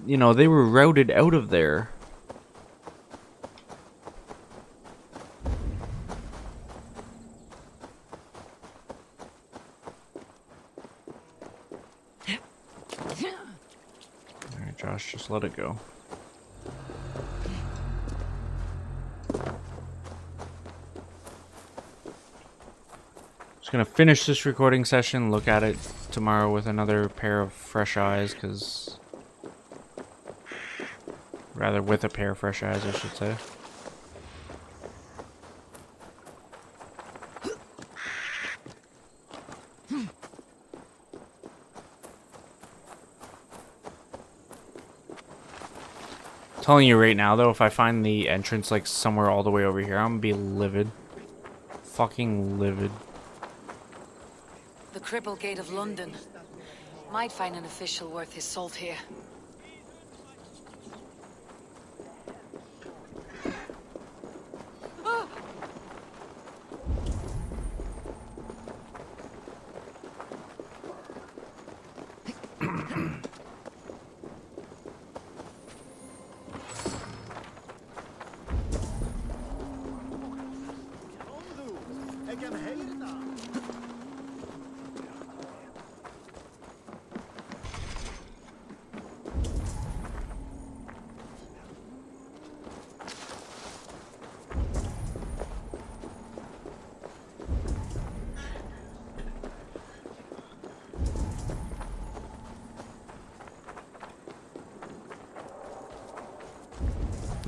you know, they were routed out of there. Alright, Josh, just let it go. Just gonna finish this recording session, look at it tomorrow with another pair of fresh eyes, because... Rather, with a pair of fresh eyes, I should say. Telling you right now, though, if I find the entrance, like, somewhere all the way over here, I'm gonna be livid. Fucking livid. The Cripple Gate of London. Might find an official worth his salt here.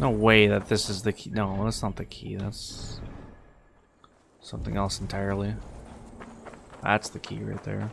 No way that this is the key. No, that's not the key. That's something else entirely. That's the key right there.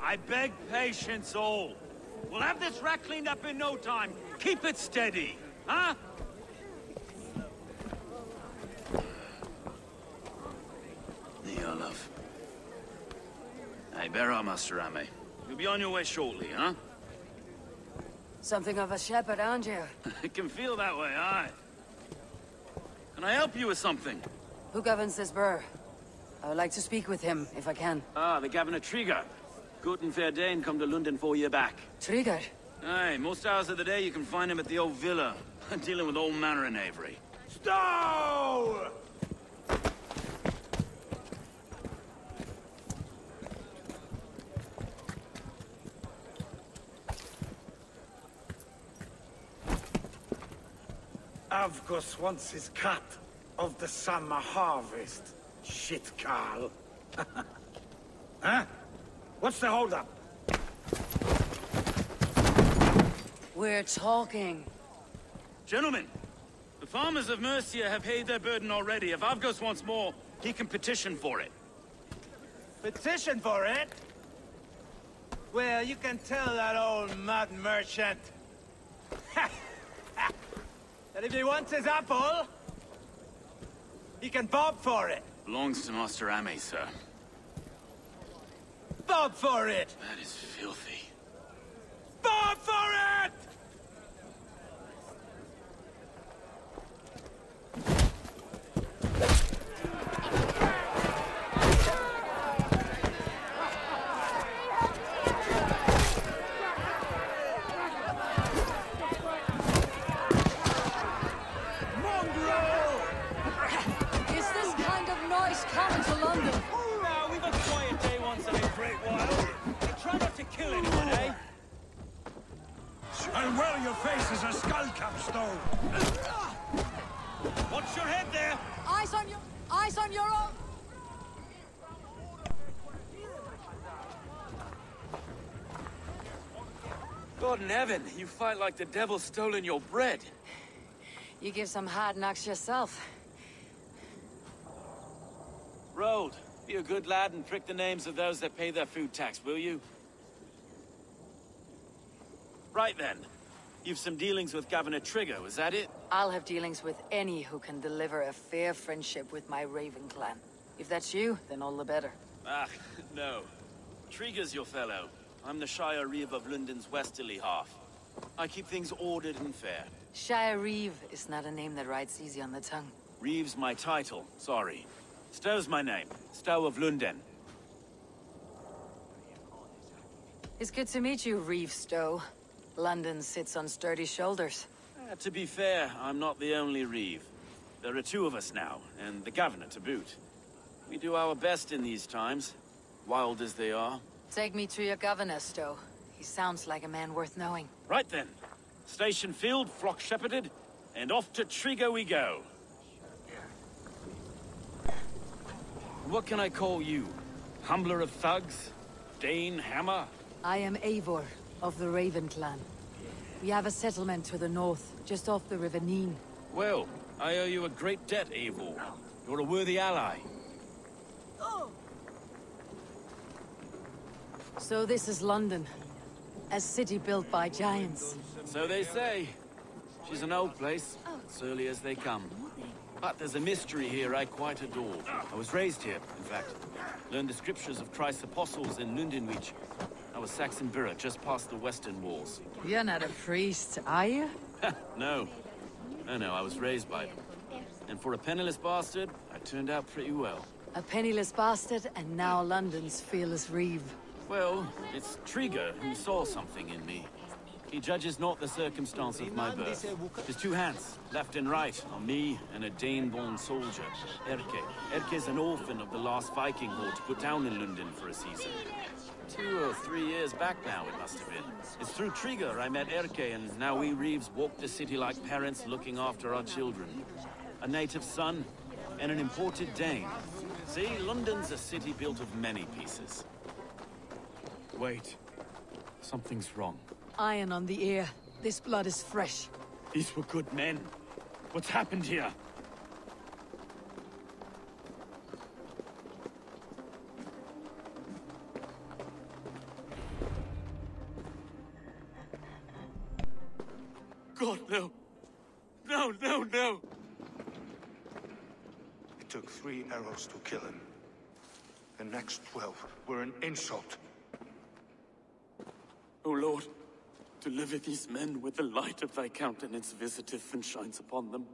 I beg patience, all. We'll have this rat cleaned up in no time. Keep it steady, huh? Here, love. Hey, bear up, Master Ame. You'll be on your way shortly, huh? Something of a shepherd, aren't you? It can feel that way, aye. Can I help you with something? Who governs this burr? I would like to speak with him, if I can. Ah, the Governor Trigger. Good and fair Dane come to London 4 years back. Trigger? Aye, most hours of the day you can find him at the old villa, dealing with all manner in Avery. Stow! Avgus wants his cut of the summer harvest. Shit, Carl. Huh? What's the holdup? We're talking. Gentlemen, the farmers of Mercia have paid their burden already. If Avgus wants more, he can petition for it. Petition for it? Well, you can tell that old mud merchant that if he wants his apple, he can bob for it. Belongs to Master Ame, sir. Bob for it! That is filthy. Bob for it! well your face is a skullcap stone. Watch your head there! Eyes on your own! God in heaven, you fight like the devil's stolen your bread. You give some hard knocks yourself. Road, be a good lad and prick the names of those that pay their food tax, will you? Right then. You've some dealings with Governor Trigger, was that it? I'll have dealings with any who can deliver a fair friendship with my Raven clan. If that's you, then all the better. Ah, no. Trigger's your fellow. I'm the Shire Reeve of London's westerly half. I keep things ordered and fair. Shire Reeve is not a name that rides easy on the tongue. Reeve's my title, sorry. Stow's my name. Stow of London. It's good to meet you, Reeve Stowe. London sits on sturdy shoulders. To be fair, I'm not the only Reeve. There are two of us now, and the governor to boot. We do our best in these times, wild as they are. Take me to your governor, Stowe. He sounds like a man worth knowing. Right then. Station filled, flock shepherded, and off to Trigo we go. What can I call you? Humbler of thugs? Dane Hammer? I am Eivor, of the Raven clan. We have a settlement to the north, just off the River Neen. Well, I owe you a great debt, Eivor. You're a worthy ally. So this is London. A city built by giants. So they say. She's an old place, surly as they come. But there's a mystery here I quite adore. I was raised here, in fact. Learned the scriptures of Christ's apostles in Lundenwich. I was Saxon Borough, just past the western walls. You're not a priest, are you? No. No, I was raised by them. And for a penniless bastard, I turned out pretty well. A penniless bastard, and now London's fearless Reeve. Well, it's Trigger who saw something in me. He judges not the circumstance of my birth. His two hands, left and right, on me and a Dane-born soldier, Erke. Erke's an orphan of the last Viking horde put down in London for a season. 2 or 3 years back now, it must have been. It's through Trigger I met Erke, and now we Reeves walk the city like parents looking after our children. A native son, and an imported Dane. See, London's a city built of many pieces. Wait. Something's wrong. Iron on the ear. This blood is fresh. These were good men. What's happened here? God, no. No. It took 3 arrows to kill him. The next 12 were an insult. O Lord, deliver these men with the light of thy countenance visiteth and shines upon them.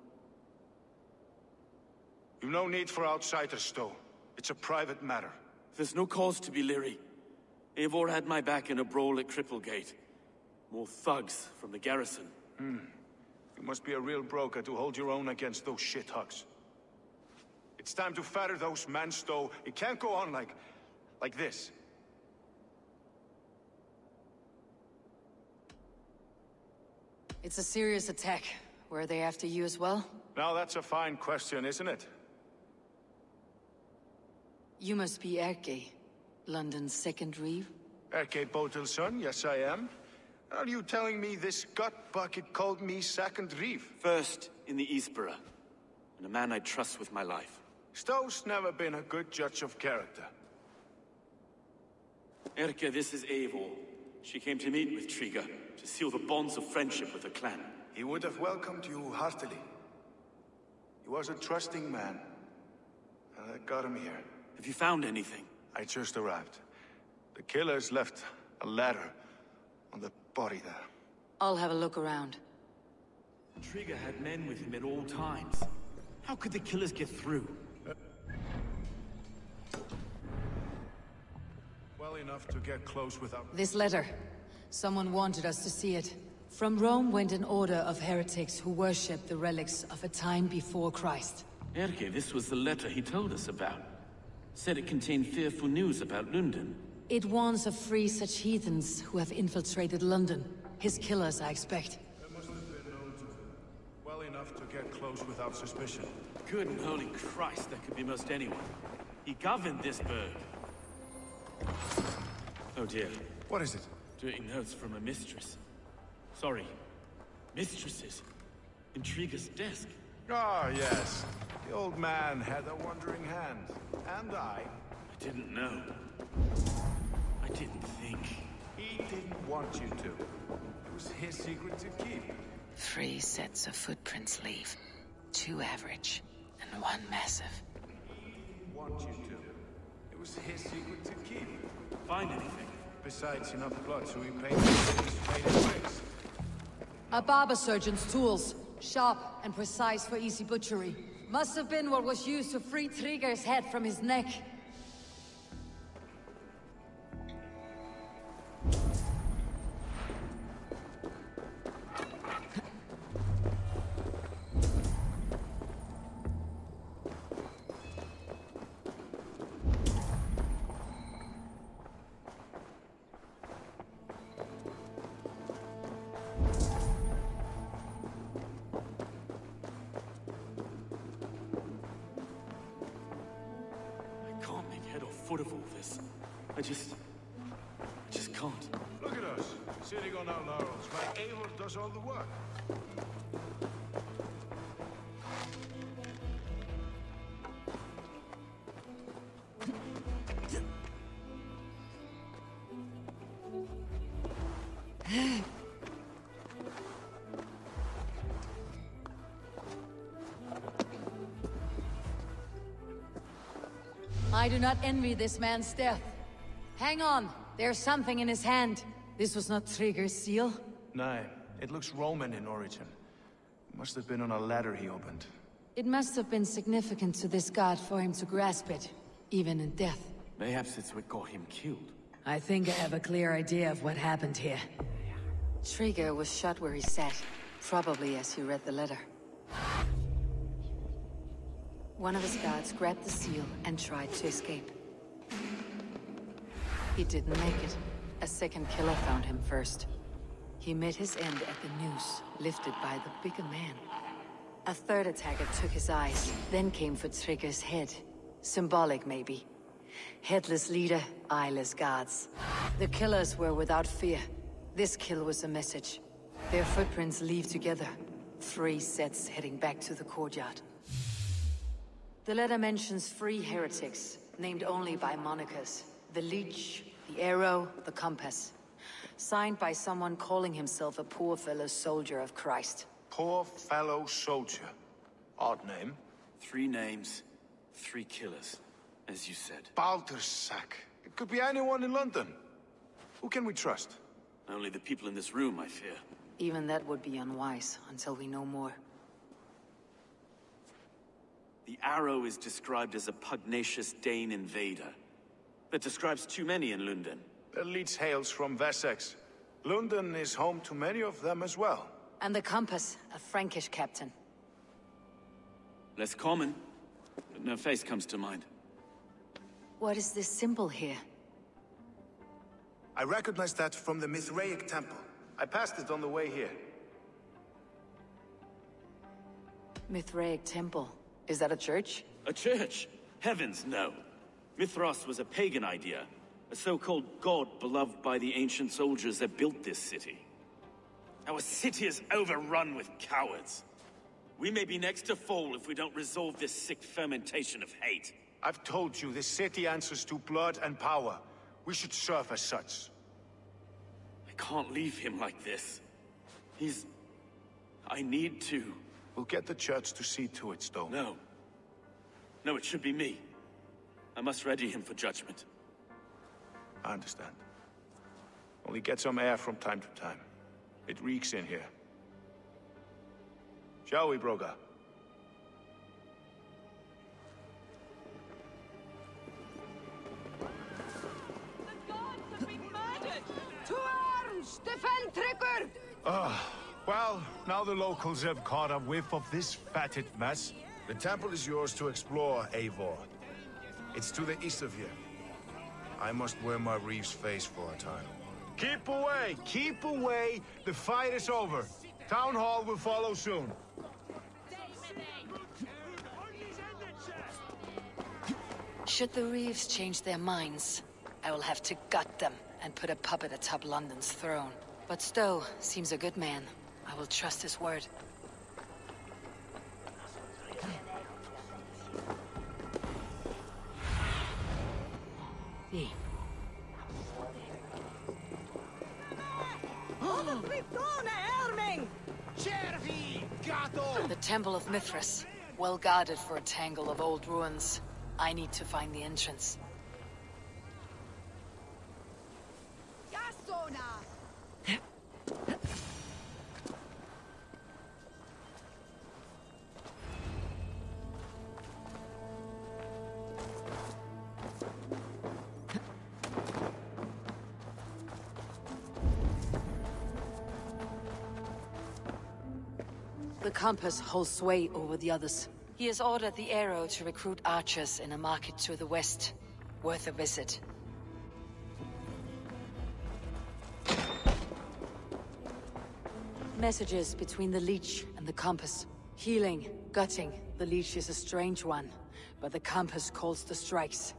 You've no need for outsiders, Stowe. It's a private matter. There's no cause to be leery. Eivor had my back in a brawl at Cripplegate. More thugs from the garrison. You must be a real broker to hold your own against those shithugs. It's time to fetter those men, Stowe. It can't go on like this. It's a serious attack. Were they after you as well? Now that's a fine question, isn't it? You must be Erke, London's second Reeve. Erke Botel's son, yes I am. Are you telling me this gut bucket called me second Reeve? First in the Eastborough, and a man I trust with my life. Stowe's never been a good judge of character. Erke, this is Eivor. She came to meet with Trigger, to seal the bonds of friendship with the clan. He would have welcomed you heartily. He was a trusting man. And I got him here. Have you found anything? I just arrived. The killers left a ladder on the body there. I'll have a look around. Trigger had men with him at all times. How could the killers get through? Well enough to get close without... This letter. Someone wanted us to see it. From Rome went an order of heretics who worshipped the relics of a time before Christ. Erke, this was the letter he told us about. Said it contained fearful news about London. It warns of 3 such heathens who have infiltrated London. His killers, I expect. enough to get close without suspicion. Good and holy Christ, that could be most anyone. He governed this burg. Oh dear. What is it? Doing notes from a mistress. Sorry. Mistresses. Intrigue's desk. Ah, yes. The old man had a wandering hand. And I didn't know. I didn't think. He didn't want you to. It was his secret to keep. 3 sets of footprints leave. 2 average, and 1 massive. He didn't want you to. It was his secret to keep. Find anything? Besides enough blood, so he painted his faded bricks. A barber surgeon's tools. Sharp and precise for easy butchery. Must have been what was used to free Trigger's head from his neck. Foot of all this. I just can't. Look at us, sitting on our laurels, while Eivor does all the work. I do not envy this man's death. Hang on, there's something in his hand. This was not Trigger's seal? No, it looks Roman in origin. Must have been on a ladder he opened. It must have been significant to this god for him to grasp it, even in death. Mayhaps it's what got him killed. I think I have a clear idea of what happened here. Trigger was shot where he sat, probably as he read the letter. One of his guards grabbed the seal and tried to escape. He didn't make it. A second killer found him first. He met his end at the noose, lifted by the bigger man. A third attacker took his eyes, then came for Trigger's head. Symbolic, maybe. Headless leader, eyeless guards. The killers were without fear. This kill was a message. Their footprints leave together. 3 sets heading back to the courtyard. The letter mentions 3 heretics, named only by monikers. The Leech, the Arrow, the Compass. Signed by someone calling himself a poor fellow soldier of Christ. Poor fellow soldier. Odd name. 3 names, 3 killers, as you said. Baldersack. It could be anyone in London. Who can we trust? Only the people in this room, I fear. Even that would be unwise, until we know more. The Arrow is described as a pugnacious Dane invader. That describes too many in London. The Leech hails from Wessex. London is home to many of them as well. And the Compass, a Frankish captain. Less common, but no face comes to mind. What is this symbol here? I recognize that from the Mithraic temple. I passed it on the way here. Mithraic temple. Is that a church? A church? Heavens, no. Mithras was a pagan idea. A so-called god beloved by the ancient soldiers that built this city. Our city is overrun with cowards. We may be next to fall if we don't resolve this sick fermentation of hate. I've told you, this city answers to blood and power. We should serve as such. I can't leave him like this. I need to. We'll get the church to see to it, Stone. No. No, it should be me. I must ready him for judgment. I understand. Only get some air from time to time. It reeks in here. Shall we, Broga? The gods have been murdered! To arms! Defend Trigger! Well, now the locals have caught a whiff of this fatted mess. The temple is yours to explore, Eivor. It's to the east of here. I must wear my Reeve's face for a time. Keep away! Keep away! The fight is over. Town Hall will follow soon. Should the Reeves change their minds, I will have to gut them and put a puppet atop London's throne. But Stowe seems a good man. I will trust his word. The Temple of Mithras, well guarded for a tangle of old ruins. I need to find the entrance. The compass holds sway over the others. He has ordered the Arrow to recruit archers in a market to the west. Worth a visit. Messages between the Leech and the compass. Healing, gutting. The Leech is a strange one, but the compass calls the strikes.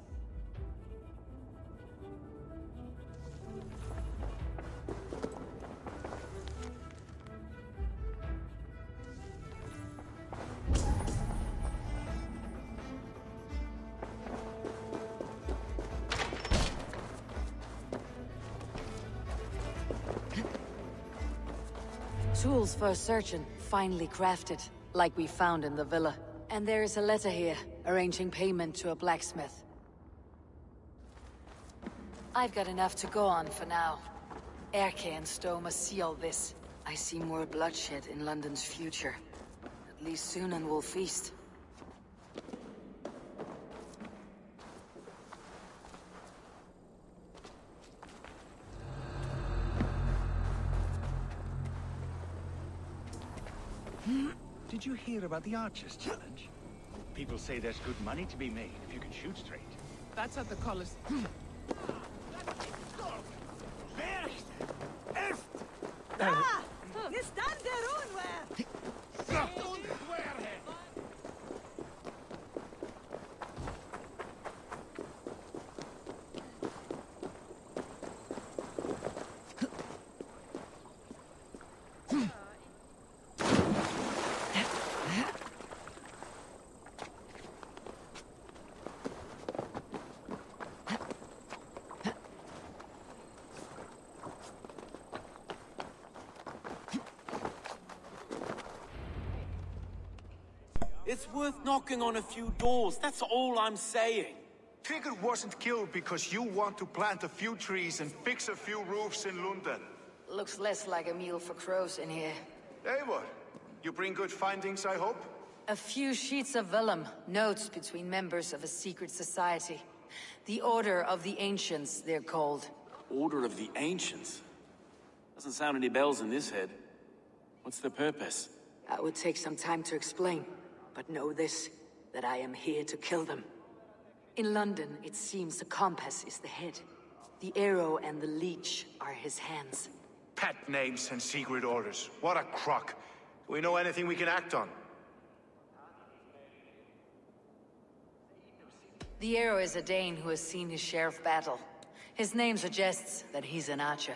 Tools for a surgeon, finely crafted, like we found in the villa. And there is a letter here, arranging payment to a blacksmith. I've got enough to go on for now. Erke and Stowe must see all this. I see more bloodshed in London's future. At least Sunan will feast. Did you hear about the Archers Challenge? People say there's good money to be made if you can shoot straight. That's at the Coliseum. Ah! Ni stand der unware! It's worth knocking on a few doors, that's all I'm saying. Trigger wasn't killed because you want to plant a few trees and fix a few roofs in London. Looks less like a meal for crows in here. Hey, what? You bring good findings, I hope? A few sheets of vellum, notes between members of a secret society. The Order of the Ancients, they're called. Order of the Ancients? Doesn't sound any bells in this head. What's the purpose? That would take some time to explain. But know this, that I am here to kill them. In London, it seems the compass is the head. The Arrow and the Leech are his hands. Pet names and secret orders. What a crock. Do we know anything we can act on? The Arrow is a Dane who has seen his share of battle. His name suggests that he's an archer.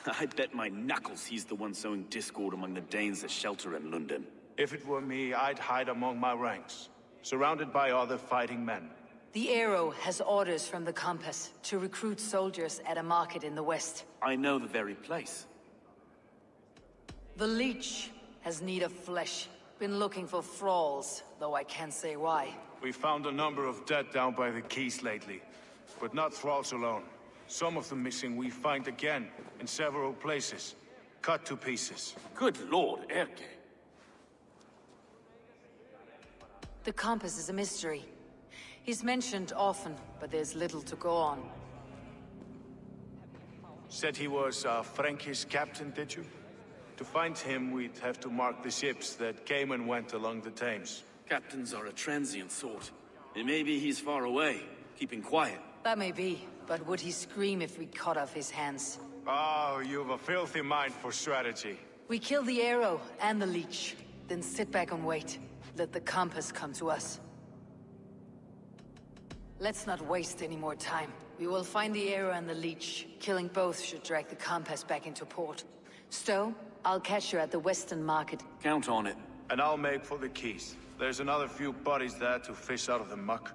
I bet my knuckles he's the one sowing discord among the Danes that shelter in London. If it were me, I'd hide among my ranks, surrounded by other fighting men. The Arrow has orders from the compass to recruit soldiers at a market in the west. I know the very place. The Leech has need of flesh. Been looking for thralls, though I can't say why. We found a number of dead down by the quays lately, but not thralls alone. Some of the missing we find again, in several places, cut to pieces. Good lord, Erke. The compass is a mystery. He's mentioned often, but there's little to go on. Said he was a Frankish captain, did you? To find him, we'd have to mark the ships that came and went along the Thames. Captains are a transient sort. And maybe he's far away, keeping quiet. That may be, but would he scream if we cut off his hands? Oh, you've a filthy mind for strategy. We kill the Arrow and the Leech, then sit back and wait. Let the compass come to us. Let's not waste any more time. We will find the arrow and the leech. Killing both should drag the compass back into port. Stowe, I'll catch you at the Western Market. Count on it. And I'll make for the keys. There's another few bodies there to fish out of the muck.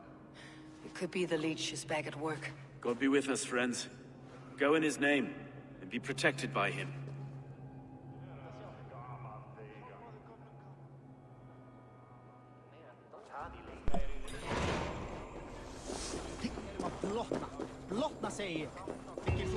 It could be the leech is back at work. God be with us, friends. Go in his name, and be protected by him. Blottna säger vilken så.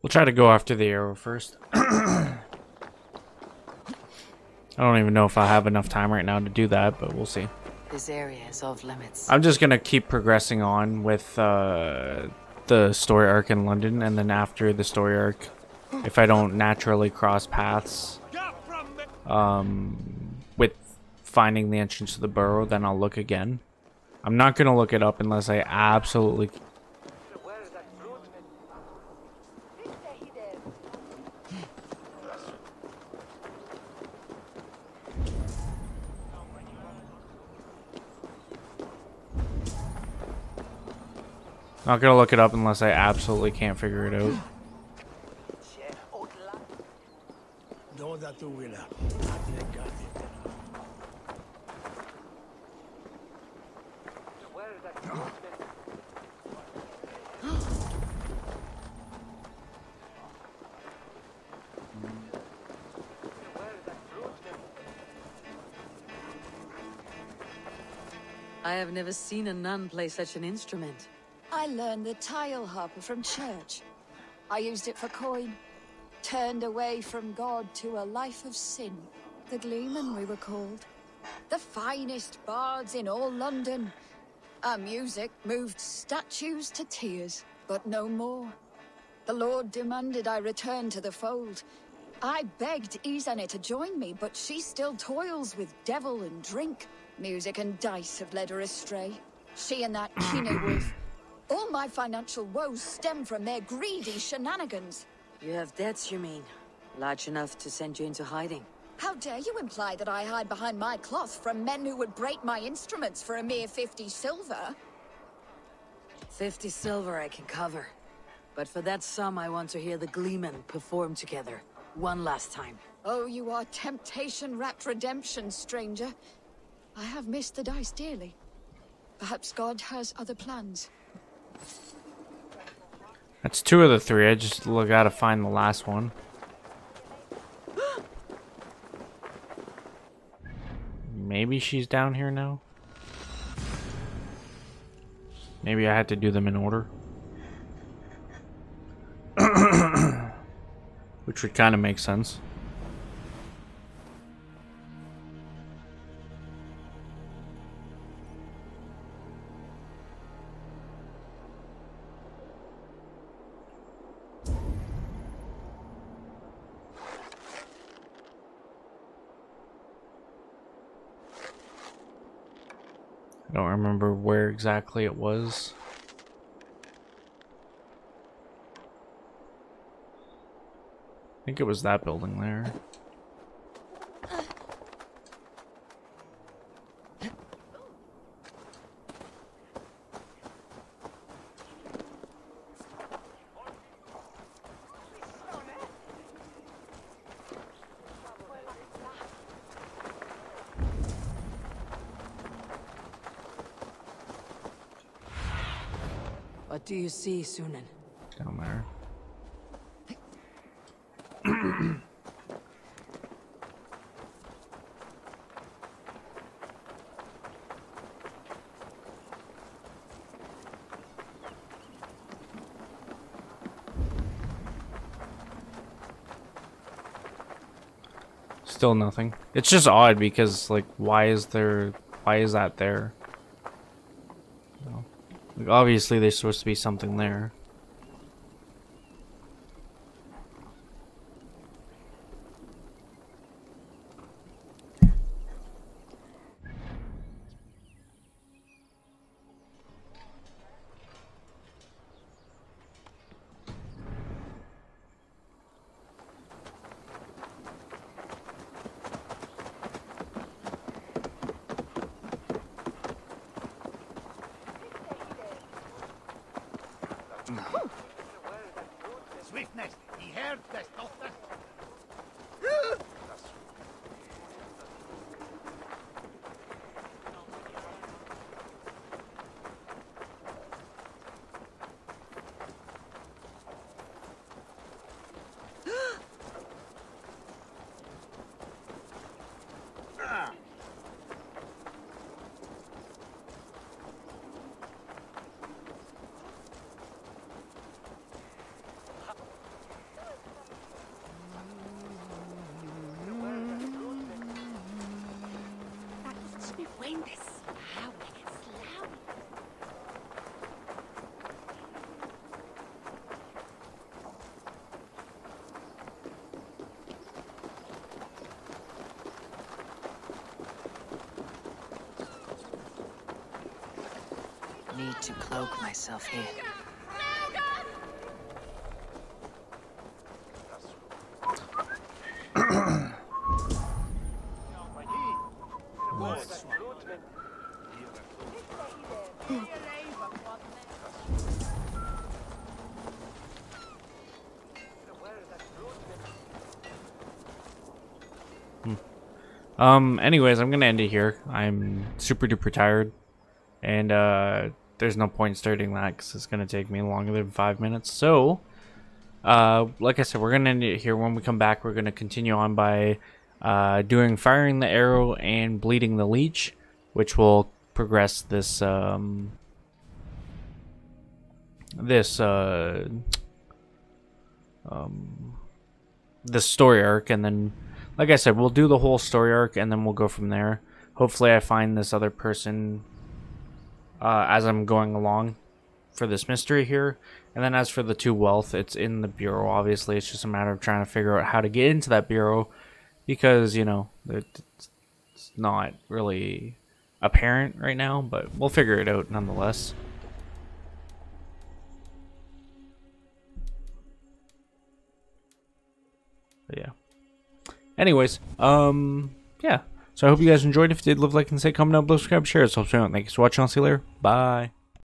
We'll try to go after the arrow first. I don't even know if I have enough time right now to do that, but we'll see. This area is off limits. I'm just gonna keep progressing on with the story arc in London, and then after the story arc, if I don't naturally cross paths with finding the entrance to the burrow, then I'll look again. I'm not gonna look it up unless I absolutely... Not gonna look it up unless I absolutely can't figure it out. I have never seen a nun play such an instrument. I learned the tile harper from church. I used it for coin. Turned away from God to a life of sin. The Gleeman, we were called. The finest bards in all London. Our music moved statues to tears, but no more. The Lord demanded I return to the fold. I begged Izane to join me, but she still toils with devil and drink. Music and dice have led her astray. She and that Kine wolf. All my financial woes stem from their greedy shenanigans. You have debts, you mean? Large enough to send you into hiding. How dare you imply that I hide behind my cloth from men who would break my instruments for a mere 50 silver? 50 silver I can cover. But for that sum, I want to hear the Gleeman perform together. One last time. Oh, you are temptation-wrapped redemption, stranger. I have missed the dice dearly. Perhaps God has other plans. That's two of the three. I just gotta find the last one. Maybe she's down here now. Maybe I had to do them in order. Which would kind of make sense. I don't remember where exactly it was. I think it was that building there. What do you see, Sunan? Down there. Still nothing. It's just odd because, like, why is that there? You know, like, obviously there's supposed to be something there. Swiftness, he heard this, doctor. Need to cloak myself here. Anyways, I'm gonna end it here. I'm super duper tired, and there's no point starting that because it's gonna take me longer than 5 minutes. So, like I said, we're gonna end it here. When we come back, we're gonna continue on by doing firing the arrow and bleeding the leech, which will progress this this story arc, and then, like I said, we'll do the whole story arc and then we'll go from there. Hopefully I find this other person as I'm going along for this mystery here. And then as for the 2 wealth, it's in the bureau. Obviously, it's just a matter of trying to figure out how to get into that bureau because, you know, it's not really apparent right now, but we'll figure it out nonetheless. But yeah. Anyways, yeah. So I hope you guys enjoyed. If you did, leave a like and say, comment down below, subscribe, share. It helps me out. Thanks for watching. I'll see you later. Bye.